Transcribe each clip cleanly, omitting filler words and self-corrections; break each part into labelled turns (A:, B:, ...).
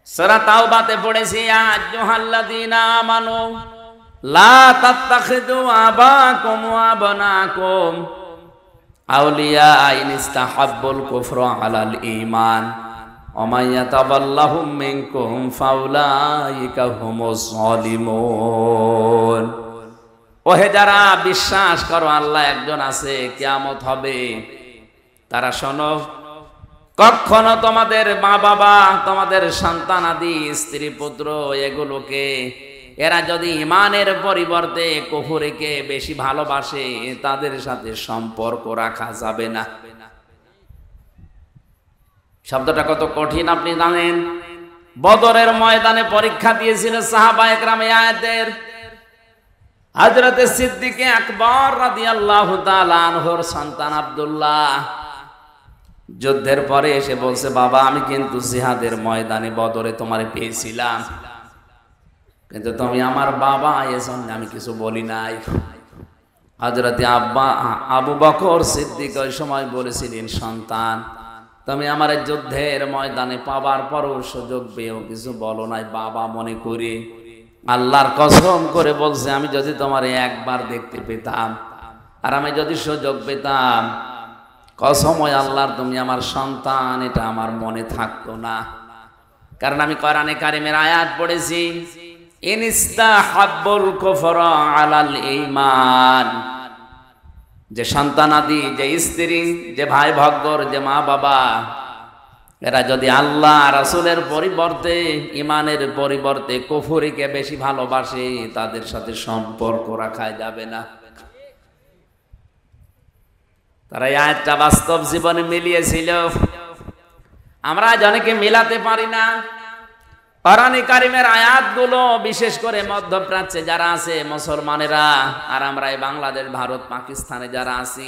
A: সূরা তাওবাতে পড়েছি, ইয়া আইয়ুহাল্লাযীনা আমানু লা তাত্তাখিযু আবাকুম ওয়া আবনাকুম আউলিয়া ইন ইস্তাহাব্বুল কুফরা আলাল ঈমান ওয়া মান ইয়াতাওয়াল্লাহুম মিনকুম ফাউলাইকা হুমুজ যালিমুন। ওহে যারা বিশ্বাস করো আল্লাহ একজন আছে, কিয়ামত হবে, তারা শোনো, কখনো তোমাদের মা বাবা, তোমাদের সন্তান আদি স্ত্রী পুত্র এগুলোকে এরা যদি ঈমানের পরিবর্তে কুফরকে বেশি ভালোবাসে, তাদের সাথে সম্পর্ক রাখা যাবে না। শব্দটা কত কঠিন আপনি জানেন। বদরের ময়দানে পরীক্ষা দিয়েছিল সাহাবায়ে কেরাম এই আয়াতের। হযরতে সিদ্দিকে আকবর রাদিয়াল্লাহু তাআলা আনহুর সন্তান আব্দুল্লাহ যুদ্ধের পরে এসে বলছে, বাবা আমি কিন্তু জিহাদের ময়দানে বদরে তোমারে পেয়েছিলাম, কিন্তু তুমি আমার বাবা, এজন্য আমি কিছু বলি নাই। হযরতে আবু বকর সিদ্দিক ওই সময় বলেছিলেন, সন্তান তুমি আমার যুদ্ধের ময়দানে পাবার পরও সুযোগ পেয়েও কিছু বলো নাই বাবা মনে করি। আল্লাহর কসম করে বলছে, আমি যদি তোমারে একবার দেখতে পেতাম আর আমি যদি সুযোগ পেতাম, কসম হয় আল্লাহর, তুমি আমার সন্তান, এটা আমার মনে থাকতো না। কারণ আমি কোরআনে কারিমের আয়াত পড়েছি, ইনস্তাহাব্বুল কুফরা আলাল ঈমান, যে সন্তানাদি, যে স্ত্রী, যে ভাই ভগ্গর, যে মা বাবা, এরা যদি আল্লাহ রাসূলের পরিবর্তে, ঈমানের পরিবর্তে কুফরিকে বেশি ভালোবাসে, তাদের সাথে সম্পর্ক রাখা যাবে না। তারা এই আয়াতটা বাস্তব জীবনে মিলিয়েছিল। আমরা অনেকে মিলাতে পারি না। কোরআনে কারিমের আয়াতগুলো বিশেষ করে মধ্যপ্রাচ্যে যারা আছে মুসলমানেরা, আর আমরা এই বাংলাদেশ, ভারত, পাকিস্তানে যারা আছি,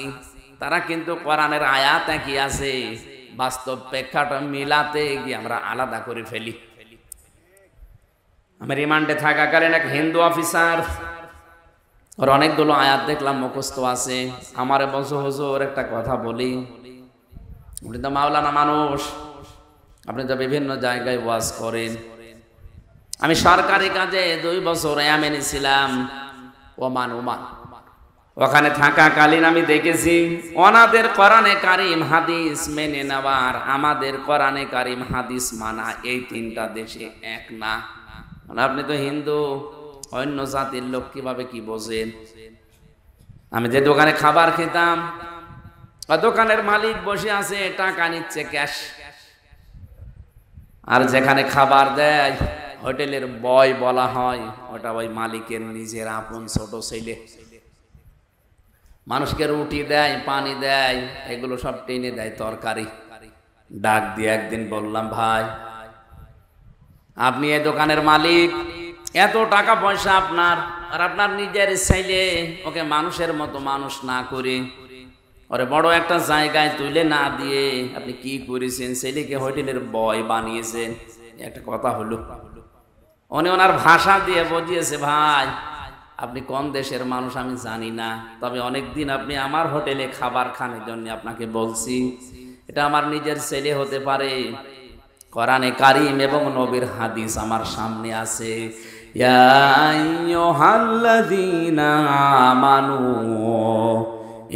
A: তারা কিন্তু কোরআনের আয়াত একই আছে, বাস্তব প্রেক্ষাটা মিলাতে গিয়ে আমরা আলাদা করে ফেলি। আমি রিমান্ডে থাকাকালীন এক হিন্দু অফিসার, ওর অনেকগুলো আয়াত দেখলাম মুখস্থ আছে। আমারে বলছো, হুজুর একটা কথা বলি, আপনি তো মাওলানা মানুষ, আপনি তো বিভিন্ন জায়গায় ওয়াজ করেন। আমি সরকারি কাজে 2 বছর ইয়ামেনে ছিলাম, ওমান। ওখানে থাকাকালীন আমি দেখেছি ওনাদের কোরআনে কারিম হাদিস মেনে নেওয়ার, আমাদের কোরআনে কারিম হাদিস মানা, এই 3টা দেশে এক না। মানে আপনি তো হিন্দু, অন্য জাতির লোক, কিভাবে কি বোঝেন? আমি যে দোকানে খাবার খেতাম, দোকানের মালিক বসে আছে, টাকা নিচ্ছে ক্যাশ, আর যেখানে খাবার দেয় হোটেলের বয় বলা হয়, ওটা ওই মালিকের নিজের আপন ছোট ছেলে। মানুষকে রুটি দেয়, পানি দেয়, এগুলো সব টেনে দেয় তরকারি। ডাক দিয়ে একদিন বললাম, ভাই আপনি এই দোকানের মালিক, এত টাকা পয়সা আপনার, আর আপনার নিজের ছেলে, ওকে মানুষের মতো মানুষ না করে ওরে বড় একটা জায়গায় তুলে না দিয়ে আপনি কি করেছেন? ছেলেকে হোটেলের বয় বানিয়েছেন। একটা কথা হলো, উনি ওনার ভাষা দিয়ে বুঝিয়েছে, ভাই আপনি কোন দেশের মানুষ আমি জানি না, তবে অনেকদিন আপনি আমার হোটেলে খাবার খানের জন্য আপনাকে বলছি, এটা আমার নিজের ছেলে হতে পারে। কোরআনে কারিম এবং নবীর হাদিস আমার সামনে আছে, ইয়া আইয়ুহাল্লাযীনা আমানু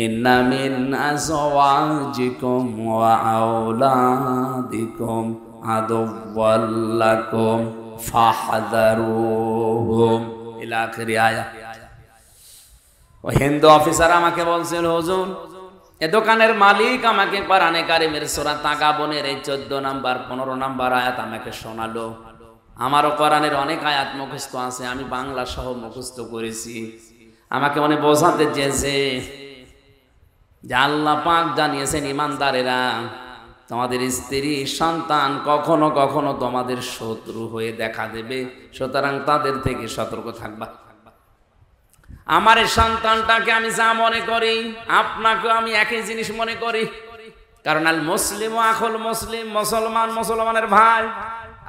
A: ইন্না মিন আযওয়াজিকুম ওয়া আওলাদিকুম আদুওয়াল লাকুম ফাহযারুহুম ইলা আখির আয়াত। ওই হিন্দু অফিসার আমাকে বলছিল, হুজুর এ দোকানের মালিক আমাকে কোরআনে কারিমের সূরা তাগাবনের এই 14 নাম্বার 15 নাম্বার আয়াত আমাকে শোনালো। আমারও কোরআনের অনেক আয়াত মুখস্থ আছে, আমি বাংলা সহ মুখস্থ করেছি। আমাকে মনে বোঝাতে চেয়েছে যে আল্লাহ পাক জানিয়েছেন, ইমানদারেরা তোমাদের স্ত্রী সন্তান কখনো কখনো তোমাদের শত্রু হয়ে দেখা দেবে, সুতরাং তাদের থেকে সতর্ক থাকবা। আমার এই সন্তানটাকে আমি যা মনে করি, আপনাকেও আমি একই জিনিস মনে করি। কারণ আল মুসলিম আখুল মুসলিম, মুসলমান মুসলমানের ভাই।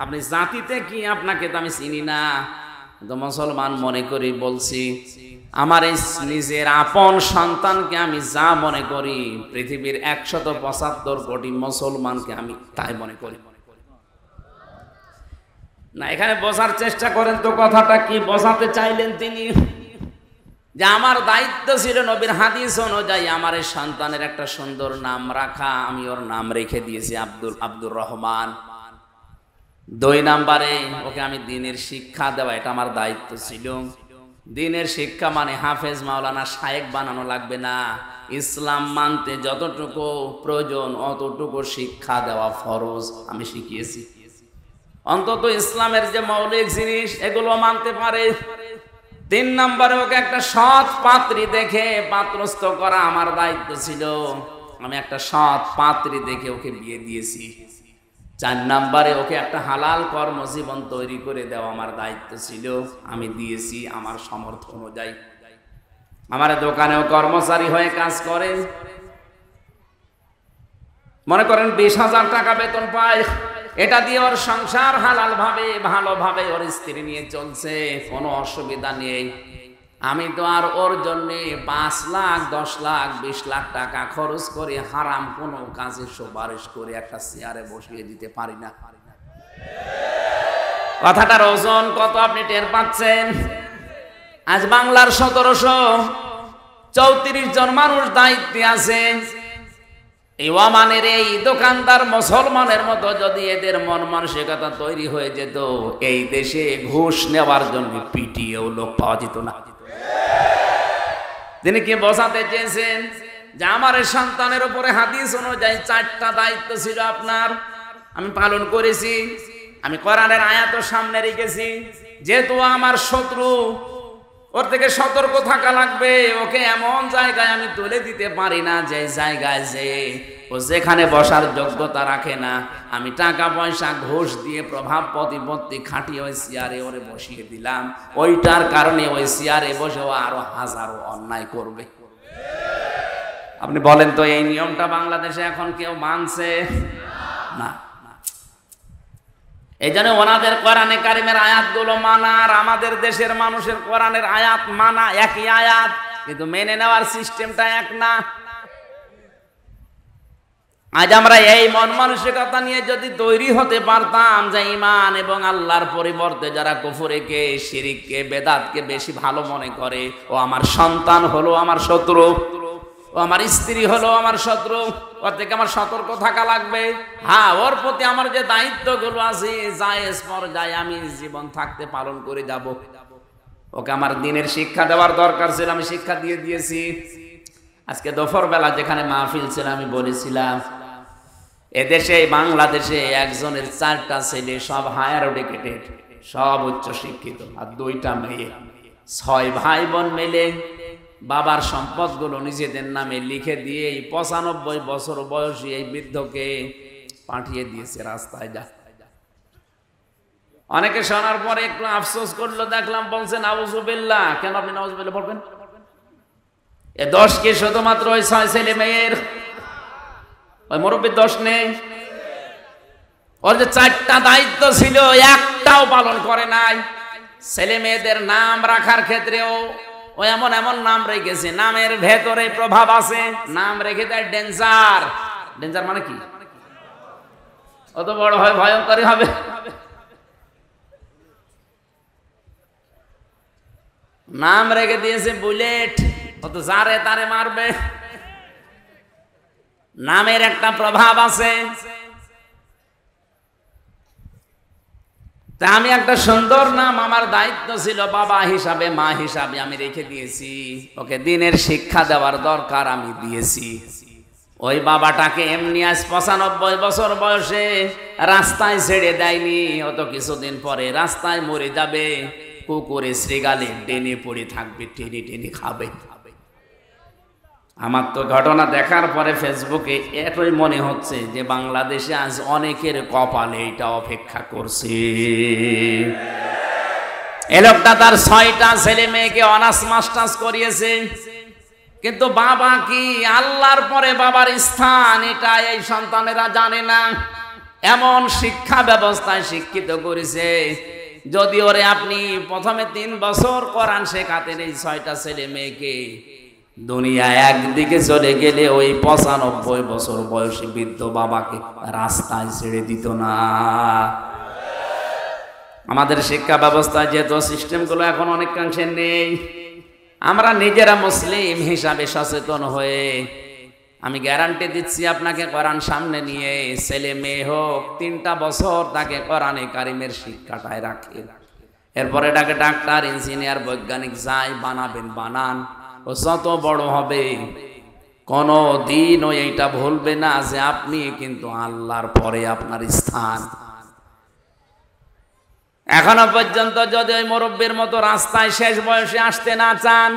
A: আপনি জাতিতে কি, আপনাকে তো আমি চিনি না, তো মুসলমান মনে করি বলছি। আমার এই নিজের আপন সন্তানকে আমি যা মনে করি, পৃথিবীর 175 কোটি মুসলমানকে আমি তাই মনে করি। না, এখানে বোঝার চেষ্টা করেন তো কথাটা কি বোঝাতে চাইলেন তিনি। যে আমার দায়িত্ব ছিল নবীর হাদিস অনুযায়ী আমার এই সন্তানের একটা সুন্দর নাম রাখা, আমি ওর নাম রেখে দিয়েছি আব্দুর রহমান। 2 নম্বরে ওকে আমি দ্বীনের শিক্ষা দেওয়া, এটা আমার দায়িত্ব ছিল। দ্বীনের শিক্ষা মানে হাফেজ মাওলানা শায়েখ বানানো লাগবে না, ইসলাম মানতে যতটুকু প্রয়োজন অতটুকু শিক্ষা দেওয়া ফরজ, আমি শিখিয়েছি। অন্তত ইসলামের যে মৌলিক জিনিস এগুলো মানতে পারে। 3 নম্বরে ওকে একটা সৎ পাত্রী দেখে পাত্রস্থ করা আমার দায়িত্ব ছিল, আমি একটা সৎ পাত্রী দেখে ওকে বিয়ে দিয়েছি। 4 নম্বরে ওকে একটা হালাল কর্মজীবন তৈরি করে দেওয়া আমার দায়িত্ব ছিল, আমি দিয়েছি আমার সামর্থ্য অনুযায়ী। আমার দোকানেও কর্মচারী হয়ে কাজ করে, মনে করেন 20,000 টাকা বেতন পায়, এটা দিয়ে ওর সংসার হালাল ভাবে ভালোভাবে ওর স্ত্রী নিয়ে চলছে, কোনো অসুবিধা নেই। আমি তো আর ওর জন্য 5 লাখ 10 লাখ 20 লাখ টাকা খরচ করে হারাম কোনো কাজে সুপারিশ করে একটা চেয়ারে বসিয়ে দিতে পারি না। কথাটার ওজন কত আপনি টের পাচ্ছেন? আজ বাংলার 1734 জন মানুষ দায়িত্বে আছে। এই ওমানের এই দোকানদার মুসলমানের মতো যদি এদের মন মানসিকতা তৈরি হয়ে যেত, এই দেশে ঘুষ নেওয়ার জন্য পিটিয়েও লোক পাওয়া যেত না। তিনি কি বোঝাতে চেয়েছেন? যে আমার সন্তানের উপরে হাদিস অনুযায়ী 4টা দায়িত্ব ছিল আপনার, আমি পালন করেছি। আমি কোরআনের আয়াতও সামনে রেখেছি। যেহেতু আমার শত্রু, ওর থেকে সতর্ক থাকা লাগবে। ওকে এমন জায়গায় আমি তুলে দিতে পারি না যে জায়গায় যে ও যেখানে বসার যোগ্যতা রাখে না, আমি টাকা পয়সা ঘুষ দিয়ে প্রভাব প্রতিপত্তি খাটিয়ে ওই চেয়ারে ওরে বসিয়ে দিলাম। ওইটার কারণে ওই চেয়ারে বসে ও আরো হাজারো অন্যায় করবে। আপনি বলেন তো এই নিয়মটা বাংলাদেশে এখন কেউ মানছে না? এই জন্য ওনাদের কোরআনে কারিমের আয়াতগুলো মানা আর আমাদের দেশের মানুষের কোরআনের আয়াত মানা একই আয়াত, কিন্তু মেনে নেওয়ার সিস্টেমটা এক না। আজ আমরা এই মন মানসিকতা নিয়ে যদি তৈরি হতে পারতাম যে ঈমান এবং আল্লাহর পরিবর্তে যারা কুফরকে, শিরককে, বেদাতকে বেশি ভালো মনে করে, ও আমার সন্তান হলো আমার শত্রু, ও আমার স্ত্রী হলো আমার শত্রু, ওর থেকে আমার সতর্ক থাকা লাগবে। হ্যাঁ, ওর প্রতি আমার যে দায়িত্বগুলো আছে জায়েজ পর্যায়ে আমি জীবন থাকতে পালন করে যাব। ওকে আমার দ্বীনের শিক্ষা দেওয়ার দরকার ছিল, আমি শিক্ষা দিয়ে দিয়েছি। আজকে দুপুর বেলা যেখানে মাহফিল ছিল আমি বলেছিলাম, এদেশে বাংলাদেশে একজনের 4টা ছেলে, সব হায়ার এডুকেটেড, সব উচ্চ শিক্ষিত, আর 2টা মেয়ে। 6 ভাই বোন মিলে বাবার সম্পদগুলো নিজেদের নামে লিখে দিয়ে 95 বছর বয়সী এই বৃদ্ধকে পাঠিয়ে দিয়েছে রাস্তায়। যা অনেকে শোনার পরে একটু আফসোস করলো, দেখলাম বলছে নাউজুবিল্লাহ। কেন আপনি নাউজুবিল্লাহ বলবেন? এ দোষ কি শুধুমাত্র ওই 6 ছেলে মেয়ের? ওই মুরব্বীর দোষ নেই? ওর যে 4টা দায়িত্ব ছিল একটাও পালন করে নাই। ছেলে মেয়েদের নাম রাখার ক্ষেত্রেও ও এমন এমন নাম রেখেছে, নামের ভেতরে প্রভাব আছে। নাম রেখে দেয় ডেঞ্জার। ডেঞ্জার মানে কি? অত বড় হয় ভয়ঙ্করী হবে। নাম রেখে দিয়েছে বুলেট, অত যারে তারে মারবে। নামের একটা প্রভাব আছে। তা আমি একটা সুন্দর নাম আমার দায়িত্ব ছিল বাবা হিসাবে, মা হিসাবে আমি রেখে দিয়েছি। ওকে দ্বীনের শিক্ষা দেওয়ার দরকার, আমি দিয়েছি। ওই বাবাটাকে এমনি আজ 95 বছর বয়সে রাস্তায় ছেড়ে দেয়নি। অত কিছুদিন পরে রাস্তায় মরে যাবে, কুকুরে শ্রীগালে টেনে পড়ে থাকবে, টেনে টেনে খাবে। আমার তো ঘটনা দেখার পরে ফেসবুকে এতই মনে হচ্ছে যে বাংলাদেশে আজ অনেকের কপালে এটা অপেক্ষা করছে। এ লোকটা তার 6টা ছেলে মেয়েকে অনার্স মাস্টার্স করিয়েছে, কিন্তু বাবা কি, আল্লাহর পরে বাবার স্থান এটা এই সন্তানেরা জানে না। এমন শিক্ষা ব্যবস্থায় শিক্ষিত করেছে, যদি ওরে আপনি প্রথমে 3 বছর কোরআন শেখাতেন এই 6টা ছেলে মেয়েকে, দুনিয়া একদিকে চলে গেলে ওই 95 বছর বয়সী বৃদ্ধ বাবাকে রাস্তায় ছেড়ে দিত না। আমাদের শিক্ষা ব্যবস্থা যেহেতু সিস্টেমগুলো এখন অনেকাংশে নেই, আমরা নিজেরা মুসলিম হিসাবে সচেতন হয়ে, আমি গ্যারান্টি দিচ্ছি আপনাকে কোরআন সামনে নিয়ে ছেলে মেয়ে হোক 3টা বছর তাকে কোরআনে কারিমের শিক্ষাটায় রাখে, এরপরে তাকে ডাক্তার ইঞ্জিনিয়ার বৈজ্ঞানিক যাই বানাবেন বানান, ও যত বড় হবে কোনো দিন ও এইটা ভুলবে না যে আপনি কিন্তু আল্লাহর পরে আপনার স্থান। এখনো পর্যন্ত যদি ওই মুরব্বীর মতো রাস্তায় শেষ বয়সে আসতে না চান,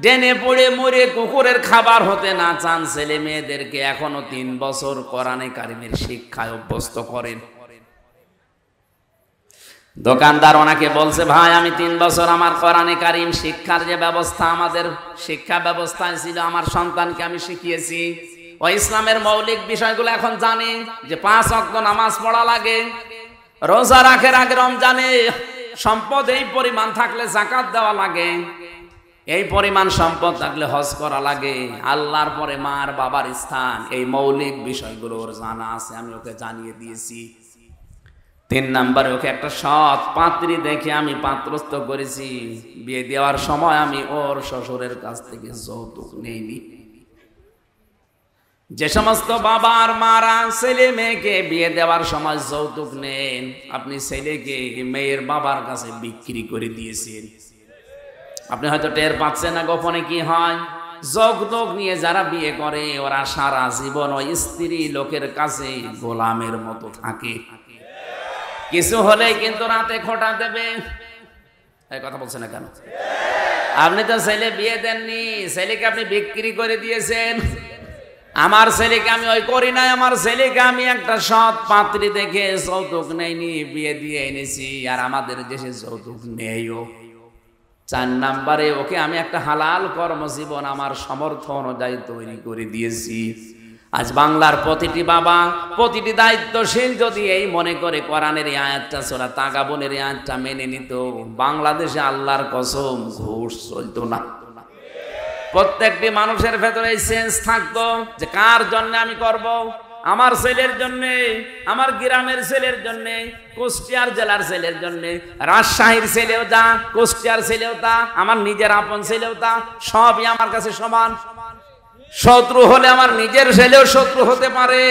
A: ডেনে পড়ে মরে কুকুরের খাবার হতে না চান, ছেলে মেয়েদেরকে এখনো 3 বছর কোরআনে কারিমের শিক্ষায় অভ্যস্ত করেন। দোকানদার ওনাকে বলছে, ভাই আমি 3 বছর আমার কোরআনে কারিম শিক্ষার যে ব্যবস্থা আমাদের শিক্ষা ব্যবস্থায় ছিল, আমার সন্তানকে আমি শিখিয়েছি, ও ইসলামের মৌলিক বিষয়গুলো এখন জানে যে 5 ওয়াক্ত নামাজ পড়া লাগে, রোজা রাখার আগে রমজানে সম্পদ এই পরিমাণ থাকলে যাকাত দেওয়া লাগে, এই পরিমাণ সম্পদ থাকলে হজ করা লাগে, আল্লাহর পরে মার বাবার স্থান, এই মৌলিক বিষয়গুলো ওর জানা আছে, আমি ওকে জানিয়ে দিয়েছি। 3 নম্বরে ওকে একটা সৎ পাত্রী দেখে আমি পাত্রস্থ করেছি, বিয়ে দেওয়ার সময় আমি ওর শ্বশুরের কাছ থেকে যৌতুক নেইনি। যে সমস্ত বাবা আর মারা ছেলে মেয়েকে বিয়ে দেওয়ার সময় যৌতুক নেন, আপনি ছেলেকে মেয়ের বাবার কাছে বিক্রি করে দিয়েছেন। আপনি হয়তো টের পাচ্ছেন না গোপনে কি হয়। যৌতুক নিয়ে যারা বিয়ে করে ওরা সারা জীবন ওই স্ত্রী লোকের কাছে গোলামের মতো থাকে, কিছু হলেই কিন্তু রাতে খোঁটা দেবে। এই কথা বলছেন না কেন? আপনি তো ছেলে বিয়ে দেননি, ছেলেকে আপনি বিক্রি করে দিয়েছেন। আমার ছেলেকে আমি ওই করি নাই, আমার ছেলেকে আমি একটা সৎ পাত্রী দেখে যৌতুক নেইনি, বিয়ে দিয়ে এনেছি, আর আমাদের দেশে যৌতুক নেইও। 4 নম্বরে ওকে আমি একটা হালাল কর্মজীবন আমার সামর্থ্য অনুযায়ী তৈরি করে দিয়েছি। আজ বাংলার প্রতিটি বাবা, প্রতিটি দায়িত্বশীল যদি এই মনে করে কোরআনের এই আয়াতটা, সূরা তাগাবুনের এই আয়াতটা মেনে নিত, বাংলাদেশে আল্লাহর কসম ঘুষ চলতো না। প্রত্যেকটি মানুষের ভেতরে এই সেন্স থাকতো যে কার জন্য আমি করব, আমার ছেলের জন্য, আমার গ্রামের ছেলের জন্য, কুষ্টিয়ার জেলার ছেলের জন্য, রাজশাহীর ছেলেও তা, কুষ্টিয়ার ছেলেও তা, আমার নিজের আপন ছেলেও তা, সবই আমার কাছে সমান। শত্রু হলে আমার নিজের ছেলেও শত্রু হতে পারে,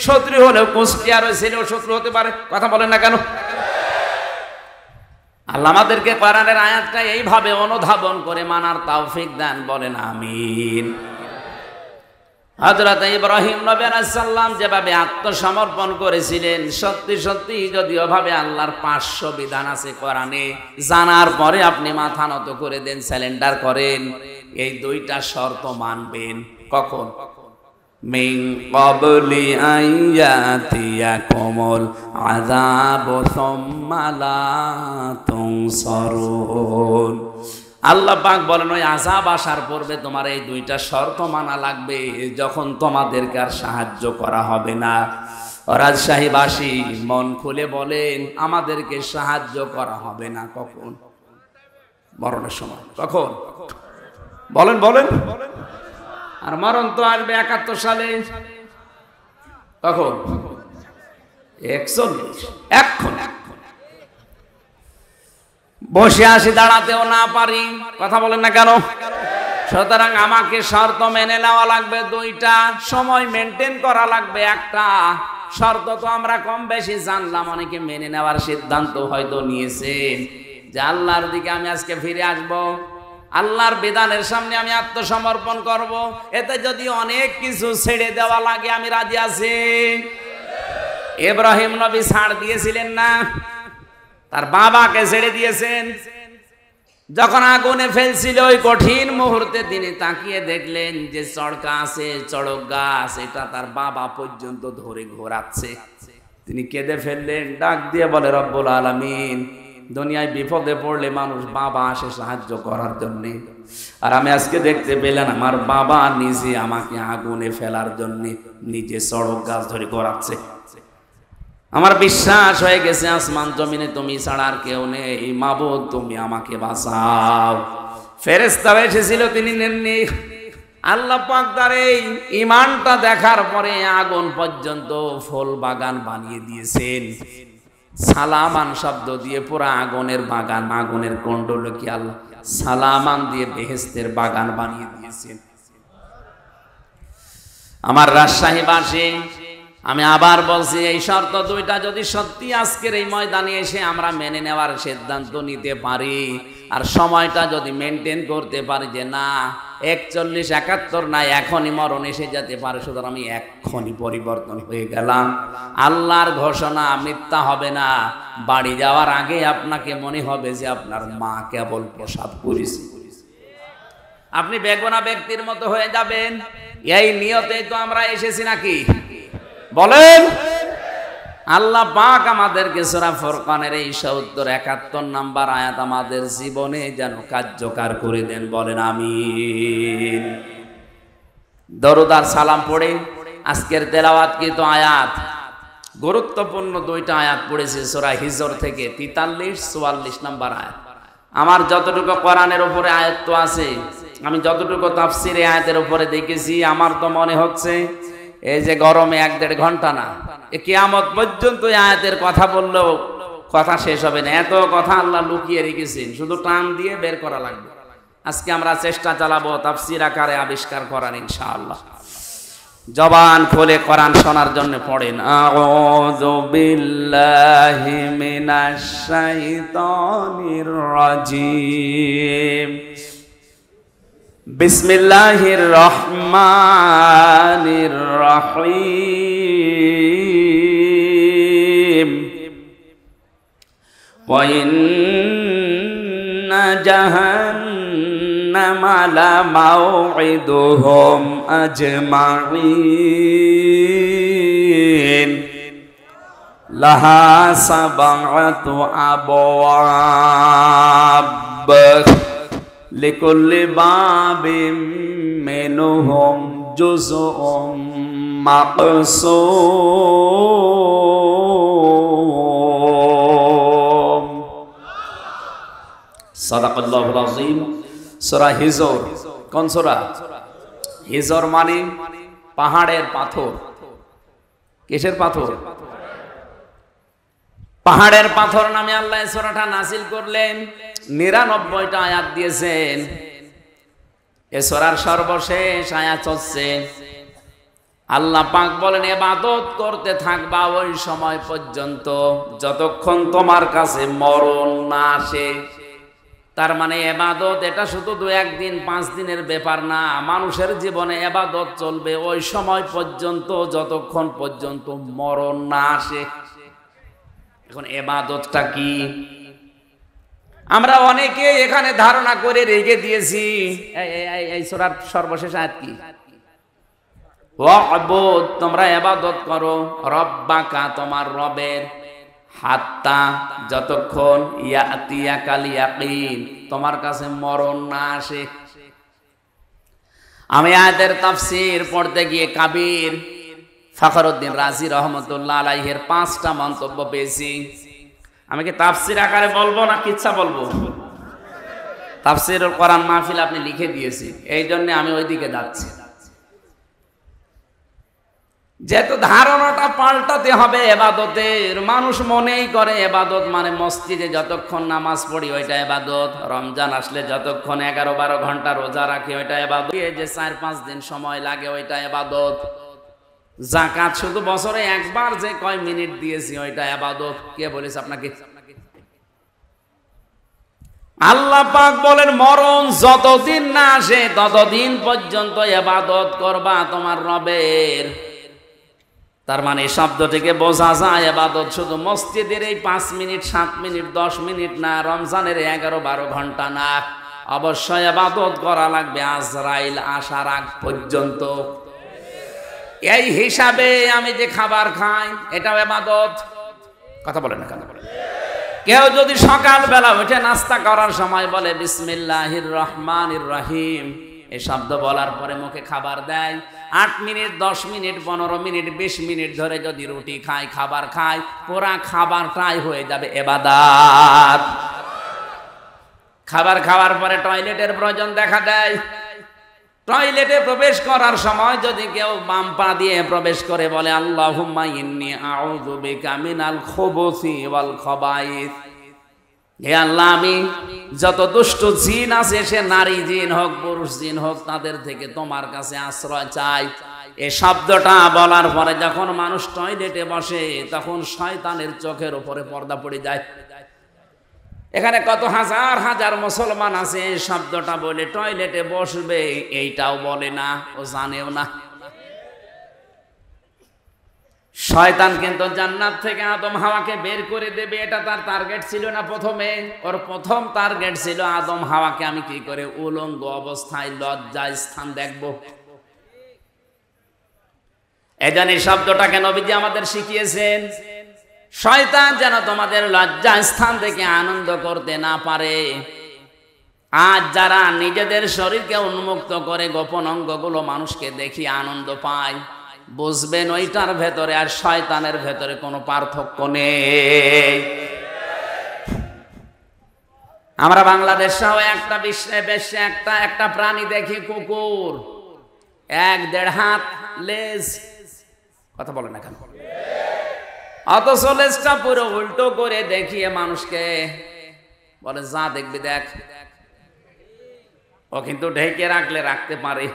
A: শত্রু হলেও কুষ্টিয়ার ওই ছেলেও শত্রু হতে পারে। কথা বলেন না কেন? আল্লাহ আমাদেরকে কোরআনের আয়াতটা এইভাবে অনুধাবন করে মানার তৌফিক দান, বলেন আমিন। হযরত ইব্রাহিম নবী আলাইহিস সালাম যেভাবে আত্মসমর্পণ করেছিলেন, সত্যি সত্যি যদি ওভাবে আল্লাহর 500 বিধান আছে কোরআনে, জানার পরে আপনি মাথা নত করে দেন, স্যালেন্ডার করেন, এই 2টা শর্ত মানবেন। কখন? মিন ক্বাবলি আইয়াতিয়াকুমুল আযাবু সুম্মা লা তুনসারুন। আল্লাহ পাক বলেন ওই আযাব আসার পূর্বে তোমার এই 2টা শর্ত মানা লাগবে, যখন তোমাদেরকে আর সাহায্য করা হবে না। রাজশাহীবাসী মন খুলে বলেন, আমাদেরকে সাহায্য করা হবে না কখন? মরণের সময়। কখন? বলেন বলেন। আর মরণ তো আসবে 71 সালে। কখন? 41। এখন বসে আসি, দাঁড়াতেও না পারি। কথা বলেন না কেন? সুতরাং আমাকে শর্ত মেনে নেওয়া লাগবে 2টা, সময় মেনটেন করা লাগবে 1টা। শর্ত তো আমরা কম বেশি জানলাম, অনেকে মেনে নেওয়ার সিদ্ধান্ত হয়তো নিয়েছেন যে আল্লাহর দিকে আমি আজকে ফিরে আসব, আল্লাহর বিধানের সামনে আমি আত্মসমর্পণ করব, এতে যদি অনেক কিছু ছেড়ে দেওয়া লাগে আমি রাজি আছি। ইব্রাহিম নবী ছাড় দিয়েছিলেন না? তার বাবাকে ছেড়ে দিয়েছেন। যখন আগুনে ফেলছিল ওই কঠিন মুহূর্তে তিনি তাকিয়ে দেখলেন যে চড়কা আছে, চড়ক গাছ, এটা তার বাবা পর্যন্ত ধরে ঘোরাচ্ছে। তিনি কেঁদে ফেললেন, ডাক দিয়ে বলে, রব্বুল আলামিন, দুনিয়ায় বিপদে পড়লে মানুষ বাবা আসে সাহায্য করার জন্য, আর আমি আজকে দেখতে পেলাম আমার বাবা নিজে আমাকে আগুনে ফেলার জন্য নিজে চড়ক গাছ ধরে ঘোরাচ্ছে। আমার বিশ্বাস হয়ে গেছে আসমান জমিনে তুমি ছাড়া আর কেউ নেই, মাবুদ তুমি আমাকে বাঁচাও। ফেরেশতারা এসেছিল, তিনি নেননি। আল্লাহ পাক তার এই ঈমানটা দেখার পরে আগুন পর্যন্ত ফুল বাগান বানিয়ে দিয়েছেন। সালামান শব্দ দিয়ে পুরা আগুনের বাগান, আগুনের কুণ্ডল কি আল্লাহ সালামান দিয়ে বেহেশতের বাগান বানিয়ে দিয়েছেন। আমার রাজশাহীবাসী, আমি আবার বলছি, এই শর্ত দুইটা যদি সত্যি আজকের এই ময়দানে এসে আমরা মেনে নেওয়ার সিদ্ধান্ত নিতে পারি, আর সময়টা যদি মেনটেন করতে পারি যে না 41-71 না এখনই মরণ এসে যেতে পারে, সুতরাং আমি এখনই পরিবর্তন হয়ে গেলাম, আল্লাহর ঘোষণা মিথ্যা হবে না। বাড়ি যাওয়ার আগে আপনাকে মনে হবে যে আপনার মা কেবল প্রসাব করেছে, আপনি বেগুনা ব্যক্তির মতো হয়ে যাবেন। এই নিয়তেই তো আমরা এসেছি নাকি বলেন? আল্লাহ পাক আমাদেরকে সূরা ফুরকানের এই 71 নম্বর আয়াত আমাদের জীবনে যেন কার্যকর করে দেন, বলেন আমিন। দরুদ আর সালাম পড়ে আজকের তেলাওয়াতকৃত আয়াত, গুরুত্বপূর্ণ দুইটা আয়াত পড়েছে সূরা হিজর থেকে 43-44 নম্বর আয়াত। আমার যতটুকু কোরআনের উপরে আয়াত আছে, আমি যতটুকু তাফসিরে আয়াতের উপরে দেখেছি, আমার তো মনে হচ্ছে এই যে গরমে 1-1.5 ঘন্টা না, কিয়ামত পর্যন্ত আয়াতের কথা বললেও কথা শেষ হবে না, এত কথা আল্লাহ লুকিয়ে রেখেছেন, শুধু টান দিয়ে বের করা লাগবে। আজকে আমরা চেষ্টা চালাবো তাফসির আকারে আবিষ্কার করার ইনশাআল্লাহ। জবান খুলে কোরআন শোনার জন্য পড়েন, আউযু বিল্লাহি মিনাশ শাইতানির রাজিম, বিসমিল্লাহির রহমানির রহিম, ওয়া ইন্না জাহান্নামা লামাউইদুহুম আজমাইন, লাহা সাবআতু আবওয়াব, লিকুল্লি বাবিম মিনহুম জুজউম মাকসুম। সাদাকাল্লাহুল আযীম। সূরা হিজর, কোন সূরা? হিজর মানে পাহাড়ের পাথর। কিসের পাথর? পাহাড়ের পাথর নামে আল্লাহ সূরাটা নাযিল করলেন। 99টা আয়াত দিয়েছেন। এ সূরার সর্বশেষ আয়াত হচ্ছে, আল্লাহ পাক বলেন ইবাদত করতে থাকবা ওই সময় পর্যন্ত যতক্ষণ তোমার কাছে মরণ না আসে। তার মানে ইবাদত এটা শুধু 2-1 দিন 5 দিনের ব্যাপার না, মানুষের জীবনে ইবাদত চলবে ওই সময় পর্যন্ত যতক্ষণ পর্যন্ত মরণ না আসে। এখন ইবাদতটা কি? আমরা অনেকে এখানে ধারণা করে রেখে দিয়েছি। এই সূরার সর্বশেষ আয়াত কি? ওয়া'বুদ, তোমরা ইবাদত করো, রব্বাকা, তোমার রবের, হাত্তা, যতক্ষণ, ইয়াতিয়াকাল ইয়াকিন, তোমার কাছে মরণ না আসে। আমি আয়াতের তাফসীর পড়তে গিয়ে কাবীর ফখরউদ্দিন রাজি রহমতুল্লাহ আলাইহির 5টা মন্তব্য পেয়েছি। আমি কি তাফসীর আকারে বলবো না কিচ্ছা বলবো? তাফসীরুল কোরআন মাহফিল আপনি লিখে দিয়েছি, এই জন্য আমি ওইদিকে যাচ্ছি। যেহেতু ধারণাটা পাল্টাতে হবে ইবাদতের। মানুষ মনেই করে ইবাদত মানে মসজিদে যতক্ষণ নামাজ পড়ি ওইটা ইবাদত, রমজান আসলে যতক্ষণ 11-12 ঘন্টা রোজা রাখি ওইটা ইবাদত, যে 4-5 দিন সময় লাগে ওইটা ইবাদত, যাকাত শুধু বছরে একবার যে কয় মিনিট দিয়েছি ওইটা ইবাদত। কে বলেছে আপনাকে? আল্লাহ পাক বলেন মরণ যতদিন না আসে ততদিন পর্যন্ত ইবাদত করবা তোমার রবের। তার মানে শব্দ থেকে বোঝা যায় ইবাদত শুধু মসজিদের এই 5 মিনিট 7 মিনিট 10 মিনিট না, রমজানের 11-12 ঘন্টা না, অবশ্যই ইবাদত করা লাগবে আজরাইল আসার আগ পর্যন্ত। এই হিসাবে আমি যে খাবার খাই এটাও ইবাদত। কথা বলেন না কেন? কেউ যদি সকালবেলা উঠে নাস্তা করার সময় বলে বিসমিল্লাহির রহমানির রহিম, এই শব্দ বলার পরে মুখে খাবার দেয়, 8 মিনিট 10 মিনিট 15 মিনিট 20 মিনিট ধরে যদি রুটি খায়, খাবার খায়, পুরা খাবারটাই হয়ে যাবে ইবাদত। খাবার খাওয়ার পরে টয়লেটের প্রয়োজন দেখা দেয়, টয়লেটে প্রবেশ করার সময় যদি কেউ বাম পা দিয়ে প্রবেশ করে বলে আল্লাহুম্মা ইন্নী আউযু বিকা মিনাল খুবুসি ওয়াল খাবাইস, হে আল্লাহ আমি যত দুষ্ট জিন আছে, সে নারী জিন হোক পুরুষ জিন হোক, তাদের থেকে তোমার কাছে আশ্রয় চাই। এই শব্দটা বলার পরে যখন মানুষ টয়লেটে বসে তখন শয়তানের চোখের উপরে পর্দা পড়ে যায়। এখানে কত হাজার হাজার মুসলমান আছে এই শব্দটা বলে টয়লেটে বসবে, এইটাও বলে না, ও জানেও না। শয়তান কিন্তু জান্নাত থেকে আদম হাওয়াকে বের করে দেবে, এটা তার টার্গেট ছিল না। প্রথমে ওর প্রথম টার্গেট ছিল আদম হাওয়াকে আমি কি করে উলঙ্গ অবস্থায় লজ্জা স্থান দেখবো। এজন্য এই শব্দটাকে নবীজি আমাদের শিখিয়েছেন, শয়তান যেন তোমাদের লজ্জা স্থান থেকে আনন্দ করতে না পারে। আজ যারা নিজেদের শরীরকে উন্মুক্ত করে গোপন অঙ্গগুলো মানুষকে দেখিয়ে আনন্দ পায়, বুঝবেন ওইটার ভেতরে আর শয়তানের ভেতরে কোনো পার্থক্য নেই। আমরা বাংলাদেশ সহ একটা বিশ্বে একটা প্রাণী দেখি, কুকুর, 1-1.5 হাত লেজ, কথা বলে না কেন? অথচ লেজটা পুরো উল্টো করে দেখিয়ে মানুষকে বলে যা দেখবি দেখ। ও কিন্তু ঢেকে রাখলে রাখতে পারে,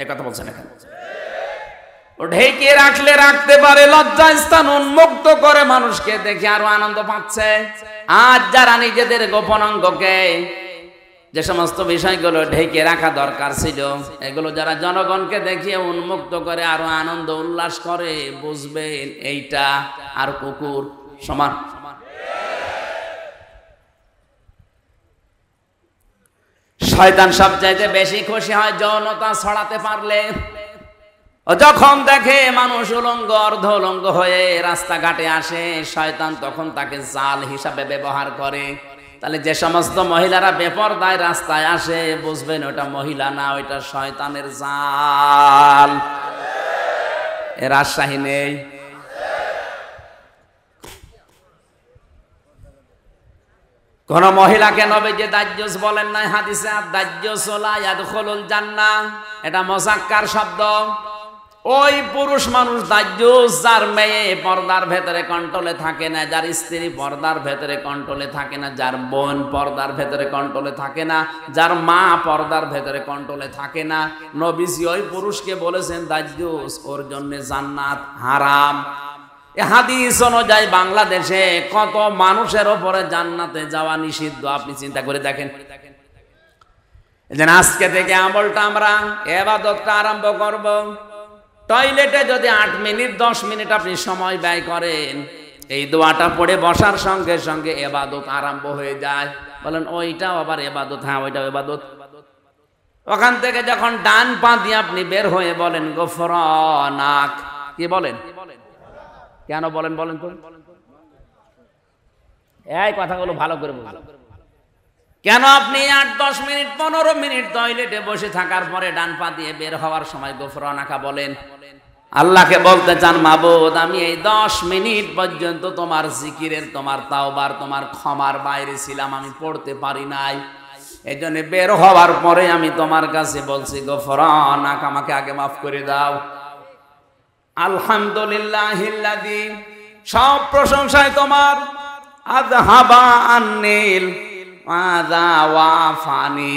A: এই কথা বলছেন এখানে। ও ঢেকে রাখলে রাখতে পারে, লজ্জা স্থান উন্মুক্ত করে মানুষকে দেখে আরো আনন্দ পাচ্ছে। আজ যারা নিজেদের গোপন অঙ্গকে, যে সমস্ত বিষয়গুলো ঢেকে রাখা দরকার ছিল, এগুলো যারা জনগণকে দেখিয়ে উন্মুক্ত করে আরো আনন্দ উল্লাস করে, বুঝবেন এইটা আর কুকুর সমান। শয়তান সবচাইতে বেশি খুশি হয় যৌনতা ছড়াতে পারলে। ও যখন দেখে মানুষ উলঙ্গ অর্ধ উলঙ্গ হয়ে রাস্তাঘাটে আসে, শয়তান তখন তাকে জাল হিসাবে ব্যবহার করে। তাহলে যে সমস্ত মহিলারা বেপরদায় রাস্তায় আসে, বুঝবেন ওটা মহিলা না, ওইটা শয়তানের জাল। এর রাজশাহী নেই। কোন মহিলাকে নবীজি দাজ্জুস বলেন নাই হাদিসে, আর দাজ্জুস লা ইয়াদখুলুল জান্নাহ, এটা মুযাক্কার শব্দ। ওই পুরুষ মানুষ দাজ্জুস যার মেয়ে পর্দার ভেতরে কন্ট্রোলে থাকে না, যার স্ত্রী পর্দার ভেতরে কন্ট্রোলে থাকে না, যার বোন পর্দার ভেতরে কন্ট্রোলে থাকে না, যার মা পর্দার ভেতরে কন্ট্রোলে থাকে না, নবীজি ওই পুরুষকে বলেছেন দাজ্জুস, ওর জন্য জান্নাত হারাম। এই হাদিস অনুযায়ী বাংলাদেশে কত মানুষের ওপরে জান্নাতে যাওয়া নিষিদ্ধ, আপনি চিন্তা করে দেখেন। আজকে থেকে আমলটা আমরা ইবাদতটা আরম্ভ করব। টয়লেটে যদি 8 মিনিট 10 মিনিট আপনি সময় ব্যয় করেন, এই দোয়াটা পড়ে বসার সঙ্গে সঙ্গে ইবাদত আরম্ভ হয়ে যায়। বলেন ওইটাও আবার ইবাদত? হ্যাঁ, ওইটাও ইবাদত। ওখান থেকে যখন ডান পা দিয়ে আপনি বের হয়ে বলেন গফরানাক, কি বলেন? কেন বলেন বলেন তো? এই কথাগুলো ভালো করে বলুন। কেন আপনি 8-10 মিনিট 15 মিনিট টয়লেটে বসে থাকার পরে ডান পা দিয়ে বের হওয়ার সময় গফরানাকা বলেন? আল্লাহকে বলতে চান, মাবুদ আমি এই 10 মিনিট পর্যন্ত তোমার জিকিরের, তোমার তাওবার, তোমার ক্ষমার বাইরে ছিলাম, আমি পড়তে পারি নাই। এই জন্য বের হওয়ার পরে আমি তোমার কাছে বলছি গফরানাকা, আমাকে আগে মাফ করে দাও। আলহামদুলিল্লাহিল্লাযী, সব প্রশংসায় তোমার। আযহাবা আন্নিল আযা ওয়াফানি,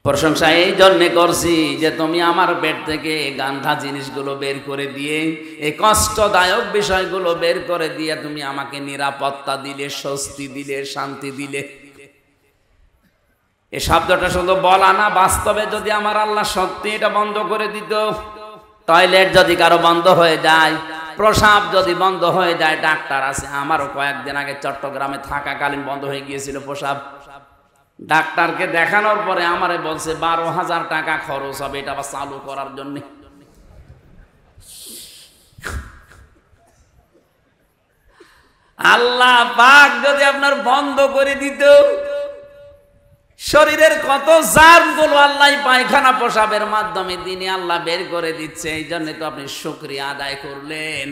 A: প্রশংসা এই জন্য করছি যে তুমি আমার পেট থেকে গান্ধা জিনিসগুলো বের করে দিয়ে, এই কষ্টদায়ক বিষয়গুলো বের করে দিয়ে তুমি আমাকে নিরাপত্তা দিলে, স্বস্তি দিলে, শান্তি দিলে। এই শব্দটা শুধু বলা না, বাস্তবে যদি আমার আল্লাহ সত্যি এটা বন্ধ করে দিত, টয়লেট যদি কারো বন্ধ হয়ে যায়, প্রসাব যদি বন্ধ হয়ে যায়, ডাক্তার আছে, আমারও কয়েকদিন আগে চট্টগ্রামে থাকাকালীন বন্ধ হয়ে গিয়েছিল প্রসাব। ডাক্তারকে দেখানোর পরে আমারে বলছে 12,000 টাকা খরচ হবে এটা আবার চালু করার জন্য। আল্লাহ পাক যদি আপনার বন্ধ করে দিত, শরীরের কত জার্মগুলো আল্লাহ পায়খানা প্রসাবের মাধ্যমে দিনে আল্লাহ বের করে দিচ্ছে। এই জন্য তো আপনি শুকরিয়া আদায় করলেন।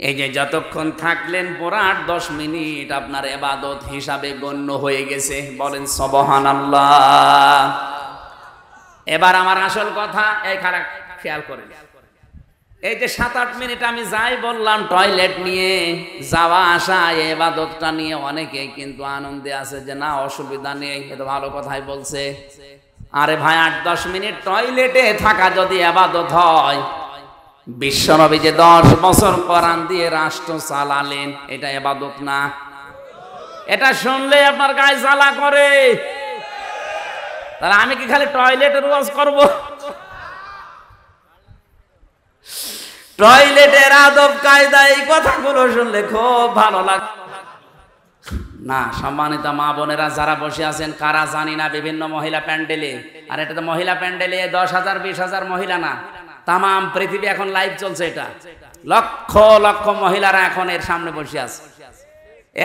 A: এই যে যতক্ষণ থাকলেন পুরো 8-10 মিনিট আপনার ইবাদত হিসাবে গণ্য হয়ে গেছে। বলেন সুবহানাল্লাহ। এবার আমার আসল কথা, এই খারাপ খেয়াল করে, এই যে 7-8 মিনিট আমি যাই বললাম টয়লেট নিয়ে যাওয়া আসা ইবাদতটা নিয়ে অনেকেই কিন্তু আনন্দে আছে যে না অসুবিধা নেই, এ তো ভালো কথাই বলছে। আরে ভাই 8-10 মিনিট টয়লেটে থাকা যদি ইবাদত হয়, বিশ্বনবী যে 10 বছর কোরআন দিয়ে রাষ্ট্র চালালেন, এটা ইবাদত না? এটা শুনলে আপনার গায়ে জ্বালা করে। তাহলে আমি কি খালি টয়লেটের ওয়াজ করব? টয়লেটের আদব কায়দা এই কথাগুলো শুনলে খুব ভালো লাগে না? সম্মানিত মা বোনেরা যারা বসে আছেন, কারা জানি না বিভিন্ন মহিলা প্যান্ডেলে, আর এটা তো মহিলা প্যান্ডেলে 10,000 20,000 মহিলা না, তামাম পৃথিবী এখন লাইভ চলছে, এটা লক্ষ লক্ষ মহিলারা এখন এর সামনে বসে আছে।